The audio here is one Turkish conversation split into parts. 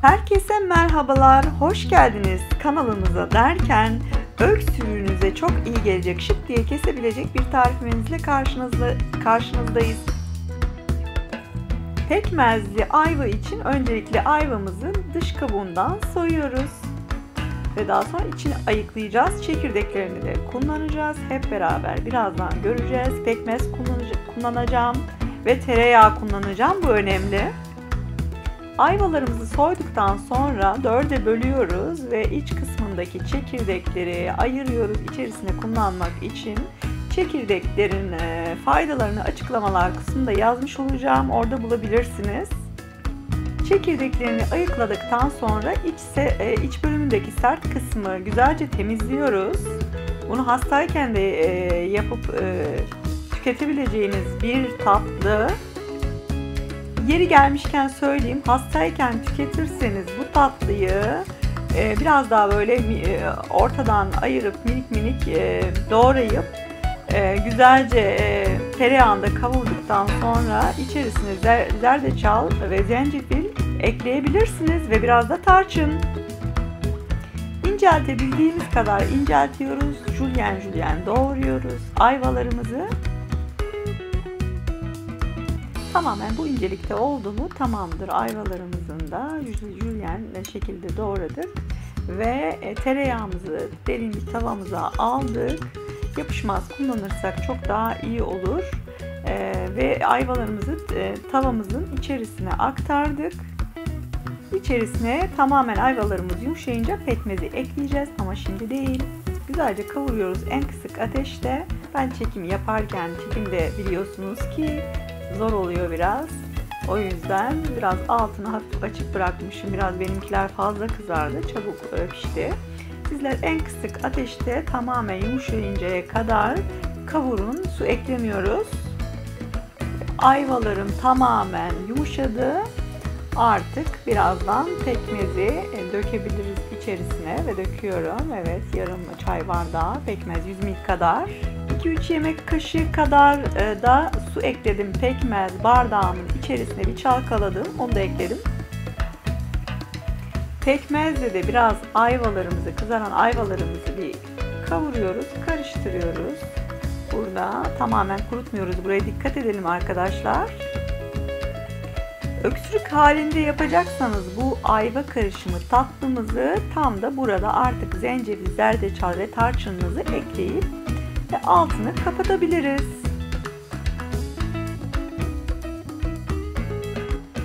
Herkese merhabalar, hoş geldiniz kanalımıza derken öksürüğünüze çok iyi gelecek, şık diye kesebilecek bir tarifimizle karşınızdayız. Pekmezli ayva için öncelikle ayvamızın dış kabuğundan soyuyoruz. Ve daha sonra içini ayıklayacağız. Çekirdeklerini de kullanacağız. Hep beraber birazdan göreceğiz. Pekmez kullanacağım ve tereyağı kullanacağım. Bu önemli. Ayvalarımızı soyduktan sonra 4'e bölüyoruz ve iç kısmındaki çekirdekleri ayırıyoruz içerisine kullanmak için. Çekirdeklerin faydalarını açıklamalar kısmında yazmış olacağım. Orada bulabilirsiniz. Çekirdeklerini ayıkladıktan sonra iç bölümündeki sert kısmı güzelce temizliyoruz. Bunu hastayken de yapıp tüketebileceğiniz bir tatlı. Yeri gelmişken söyleyeyim, hastayken tüketirseniz bu tatlıyı biraz daha böyle ortadan ayırıp minik doğrayıp güzelce tereyağında kavurduktan sonra içerisine zerdeçal ve zencefil ekleyebilirsiniz ve biraz da tarçın. İnceltebildiğimiz kadar inceltiyoruz, jülyen doğruyoruz ayvalarımızı. Tamamen bu incelikte oldu mu tamamdır. Ayvalarımızın da jülyen şekilde doğradık ve tereyağımızı derin bir tavamıza aldık. Yapışmaz kullanırsak çok daha iyi olur. Ve ayvalarımızı tavamızın içerisine aktardık. İçerisine tamamen ayvalarımız yumuşayınca pekmezi ekleyeceğiz ama şimdi değil. Güzelce kavuruyoruz en kısık ateşte. Ben çekim yaparken çekimde biliyorsunuz ki zor oluyor biraz. O yüzden biraz altını hafif açık bırakmışım. Biraz benimkiler fazla kızardı. Çabuk pişti. Sizler en kısık ateşte tamamen yumuşayıncaya kadar kavurun. Su eklemiyoruz. Ayvalarım tamamen yumuşadı. Artık birazdan pekmezi dökebiliriz içerisine ve döküyorum. Evet, yarım çay bardağı pekmez, 100 ml kadar. 2-3 yemek kaşığı kadar da su ekledim. Pekmez bardağımın içerisine bir çalkaladım. Onu da ekledim. Pekmezle de biraz kızaran ayvalarımızı bir kavuruyoruz, karıştırıyoruz. Burada tamamen kurutmuyoruz. Buraya dikkat edelim arkadaşlar. Öksürük halinde yapacaksanız bu ayva karışımı tatlımızı tam da burada artık zencefil, zerdeçal ve tarçınınızı ekleyip ve altını kapatabiliriz.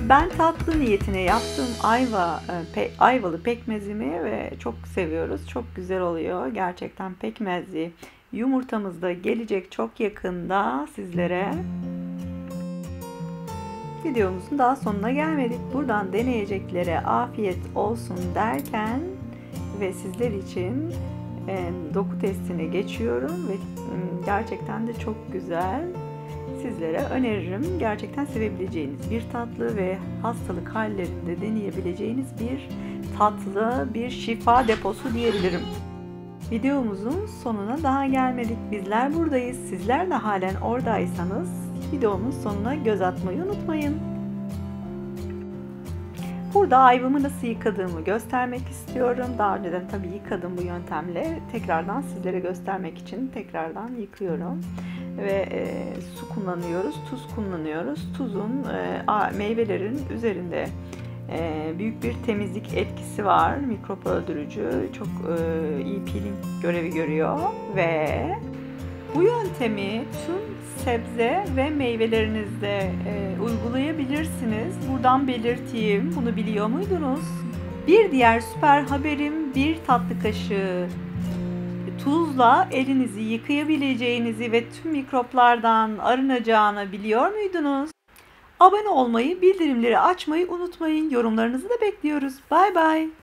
Ben tatlı niyetine yaptığım ayvalı pekmezimi ve çok seviyoruz. Çok güzel oluyor. Gerçekten pekmezli yumurtamız da gelecek çok yakında sizlere. Videomuzun daha sonuna gelmedik. Buradan deneyeceklere afiyet olsun derken ve sizler için doku testine geçiyorum ve gerçekten de çok güzel. Sizlere öneririm. Gerçekten sevebileceğiniz bir tatlı ve hastalık hallerinde deneyebileceğiniz bir tatlı, bir şifa deposu diyebilirim. Videomuzun sonuna daha gelmedik. Bizler buradayız. Sizler de halen oradaysanız videomun sonuna göz atmayı unutmayın. Burada ayvamı nasıl yıkadığımı göstermek istiyorum. Daha önceden tabii yıkadım bu yöntemle. Tekrardan sizlere göstermek için tekrardan yıkıyorum. Ve su kullanıyoruz, tuz kullanıyoruz. Tuzun meyvelerin üzerinde büyük bir temizlik etkisi var. Mikrop öldürücü, çok iyi peeling görevi görüyor ve bu yöntemi tüm sebze ve meyvelerinizde uygulayabilirsiniz. Buradan belirteyim, bunu biliyor muydunuz? Bir diğer süper haberim, bir tatlı kaşığı tuzla elinizi yıkayabileceğinizi ve tüm mikroplardan arınacağını biliyor muydunuz? Abone olmayı, bildirimleri açmayı unutmayın. Yorumlarınızı da bekliyoruz. Bay bay.